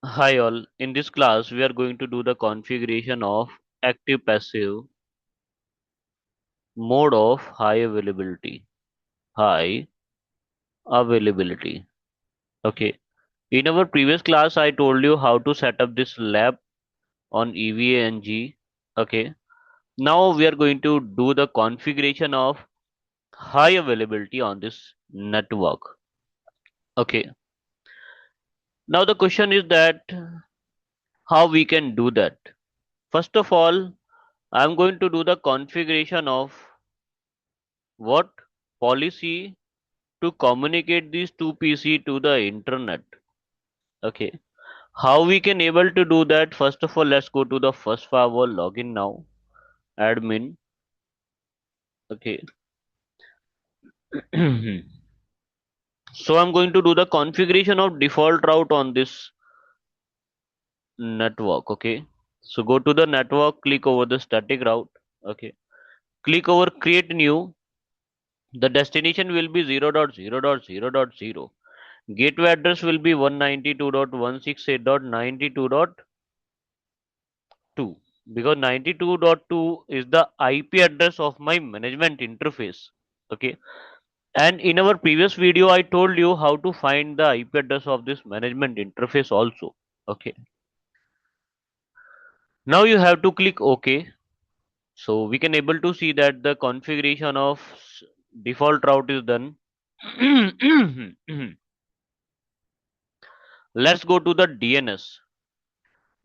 Hi all, in this class we are going to do the configuration of active passive mode of high availability. High availability. Okay. In our previous class I told you how to set up this lab on EVA-NG. Okay. Now we are going to do the configuration of high availability on this network. Okay. Now the question is that how we can do that. First of all, I'm going to do the configuration of what policy to communicate these two PC to the internet. Okay. How we can able to do that? First of all, let's go to the first firewall login now. Admin. Okay. So I'm going to do the configuration of default route on this network. Okay. So go to the network, click over the static route. Okay. Click over create new. The destination will be 0.0.0.0. Gateway address will be 192.168.92.2 because 92.2 is the IP address of my management interface. Okay. And in our previous video, I told you how to find the IP address of this management interface also. Okay. Now you have to click OK. So we can able to see that the configuration of default route is done. Let's go to the DNS.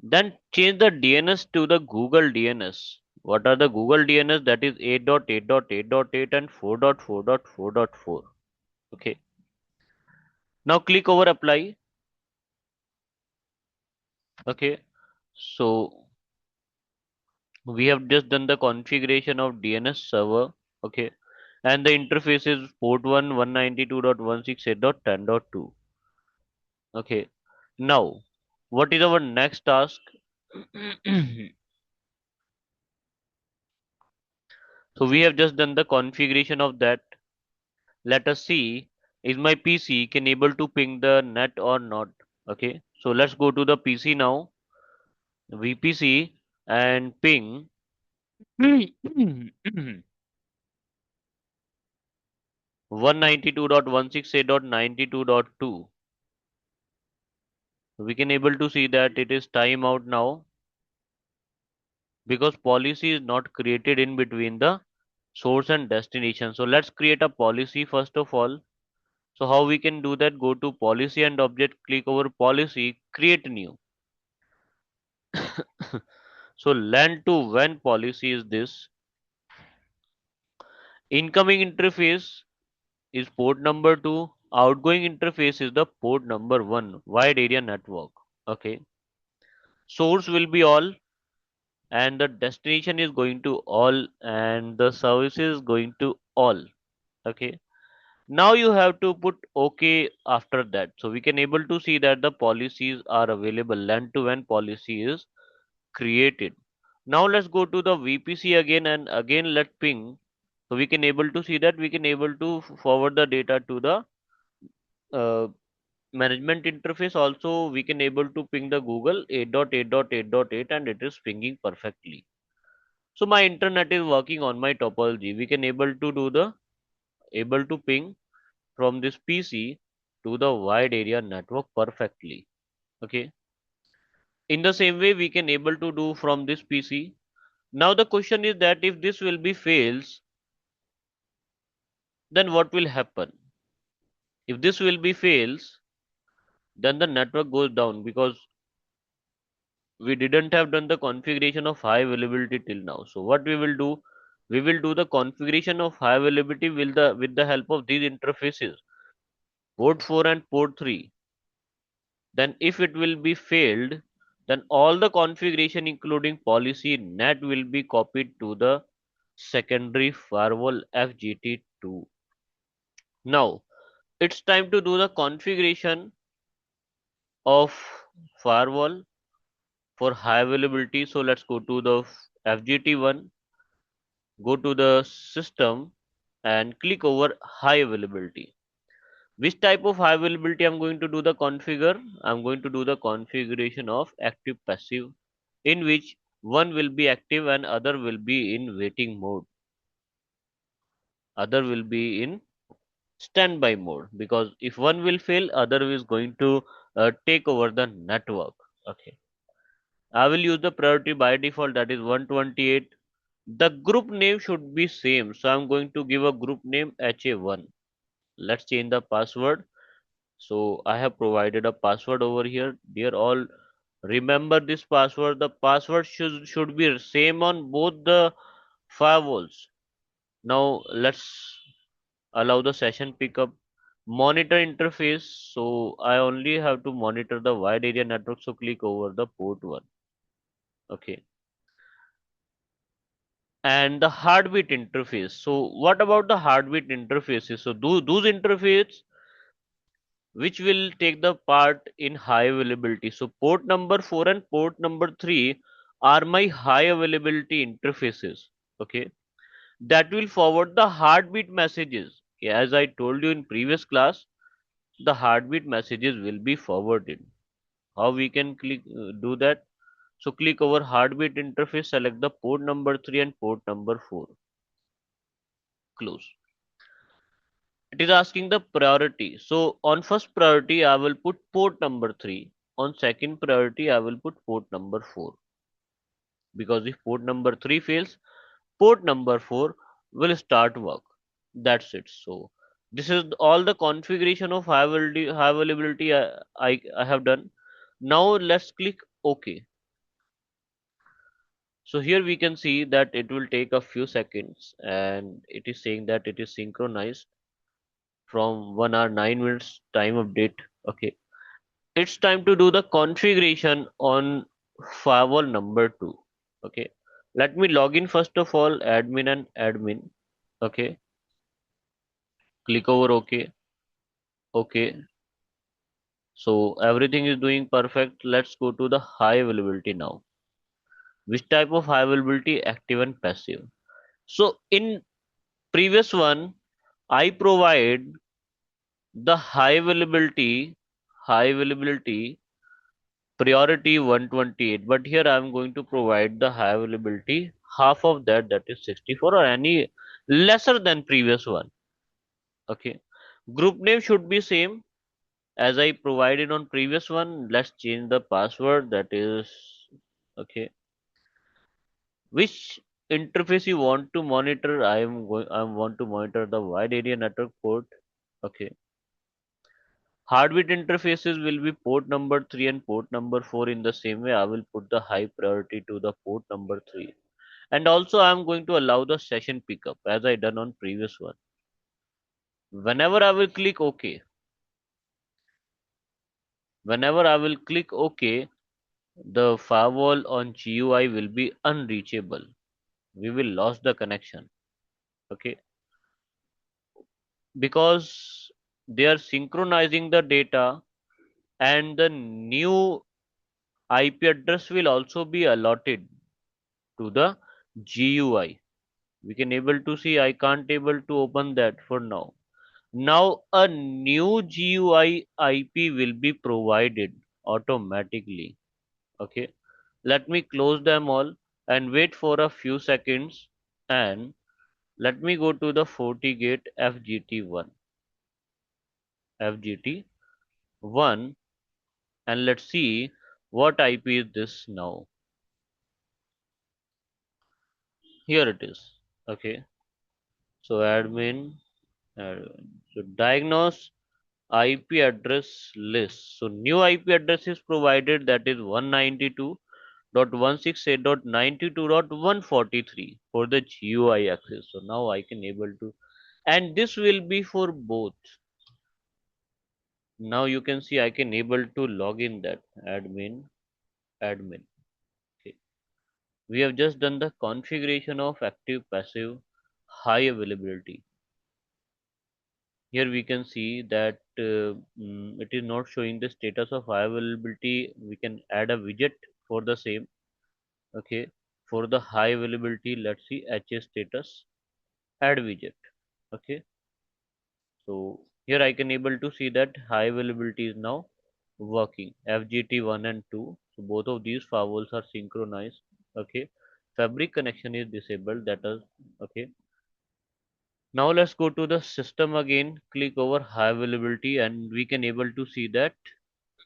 Then change the DNS to the Google DNS. What are the Google DNS? That is 8.8.8.8 and 4.4.4.4. Okay. Now click over apply. Okay. So we have just done the configuration of DNS server. Okay. And the interface is port 1 192.168.10.2. Okay. Now, what is our next task? So we have just done the configuration of that. Let us see, is my PC can able to ping the net or not? Okay. So let's go to the PC now, VPC and ping 192.168.92.2. We can able to see that it is timeout now because policy is not created in between the source and destination. So let's create a policy first of all. So how we can do that? Go to policy and object, click over policy, create new. So LAN to WAN policy is this. Incoming interface is port number 2. Outgoing interface is the port number 1. Wide area network. Okay. Source will be all and the destination is going to all and the service is going to all. Okay. Now you have to put OK after that. So we can able to see that the policies are available. LAN to WAN policy is created. Now let's go to the VPC again and again let ping. So we can able to see that we can able to forward the data to the uh, management interface. Also we can able to ping the Google 8.8.8.8 and it is pinging perfectly. So my internet is working on my topology. We can able to do the able to ping from this PC to the wide area network perfectly. Okay. In the same way we can able to do from this PC. Now the question is that if this will be fails, then what will happen? If this will be fails, then the network goes down because we didn't have done the configuration of high availability till now. So what we will do? We will do the configuration of high availability with the help of these interfaces, port 4 and port 3. Then if it will be failed, then all the configuration including policy net will be copied to the secondary firewall FGT2. Now it's time to do the configuration of firewall for high availability. So let's go to the FGT1, go to the system and click over high availability. Which type of high availability I'm going to do the configure? I'm going to do the configuration of active passive, in which one will be active and other will be in waiting mode. Other will be in standby mode, because if one will fail, other is going to take over the network. Okay. I will use the priority by default, that is 128. The group name should be same, so I'm going to give a group name HA1. Let's change the password. So I have provided a password over here. Dear all, remember this password. The password should be same on both the firewalls. Now let's allow the session pickup. Monitor interface. So I only have to monitor the wide area network. So click over the port 1. Okay. And the heartbeat interface. So what about the heartbeat interfaces? So those interface which will take the part in high availability. So port number 4 and port number 3 are my high availability interfaces. Okay. That will forward the heartbeat messages. Okay, as I told you in previous class, the heartbeat messages will be forwarded. How we can do that? So click over heartbeat interface, select the port number 3 and port number 4. Close. It is asking the priority. So on first priority, I will put port number 3. On second priority, I will put port number 4. Because if port number 3 fails, port number 4 will start work. That's it. So this is all the configuration of high availability I have done. Now let's click OK. So here we can see that it will take a few seconds, and it is saying that it is synchronized from 1 hour 9 minutes time update. Okay. It's time to do the configuration on firewall number 2. Okay. Let me log in first of all, admin and admin. Okay. Click over OK. Okay. So everything is doing perfect. Let's go to the high availability now. Which type of high availability? Active and passive. So in previous one, I provide the high availability priority 128, but here I am going to provide the high availability half of that, that is 64, or any lesser than previous one. Okay. Group name should be same as I provided on previous one. Let's change the password, that is okay. Which interface you want to monitor? I want to monitor the wide area network port. Okay. Heartbeat interfaces will be port number 3 and port number 4. In the same way, I will put the high priority to the port number 3. And also I am going to allow the session pickup as I done on previous one. Whenever I will click OK, whenever I will click OK, the firewall on GUI will be unreachable. We will lose the connection. Okay. Because they are synchronizing the data, and the new IP address will also be allotted to the GUI. We can able to see, I can't able to open that for now. Now a new GUI IP will be provided automatically. Okay. Let me close them all and wait for a few seconds, and let me go to the FortiGate FGT1. FGT1, and let's see what IP is this now. Here it is. Okay. So admin, so diagnose IP address list. So new IP address is provided, that is 192.168.92.143 for the GUI access. So now I can able to, and this will be for both. Now you can see I can able to log in that admin. Okay. We have just done the configuration of active passive high availability. Here we can see that it is not showing the status of high availability. We can add a widget for the same. Okay. For the high availability, let's see HA status, add widget. Okay. So Here I can able to see that high availability is now working. FGT1 and 2. So both of these firewalls are synchronized. Okay. Fabric connection is disabled. That is okay. Now let's go to the system again. Click over high availability and we can able to see that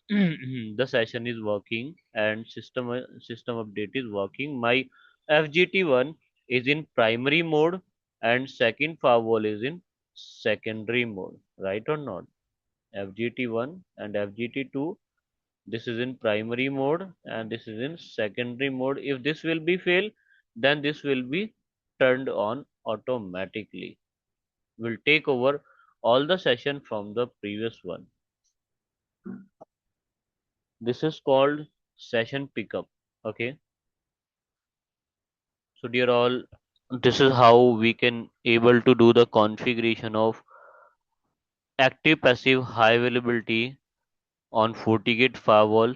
the session is working and system update is working. My FGT1 is in primary mode and second firewall is in secondary mode. Right or not? FGT1 and FGT2, this is in primary mode and this is in secondary mode. If this will be fail, then this will be turned on automatically. Will take over all the session from the previous one. This is called session pickup. Okay. So dear all, this is how we can able to do the configuration of active passive high availability on FortiGate firewall.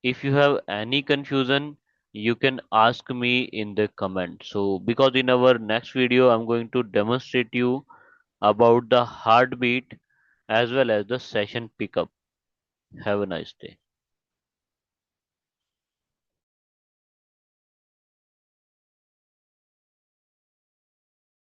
If you have any confusion, you can ask me in the comment. So because in our next video, I'm going to demonstrate you about the heartbeat as well as the session pickup. Have a nice day.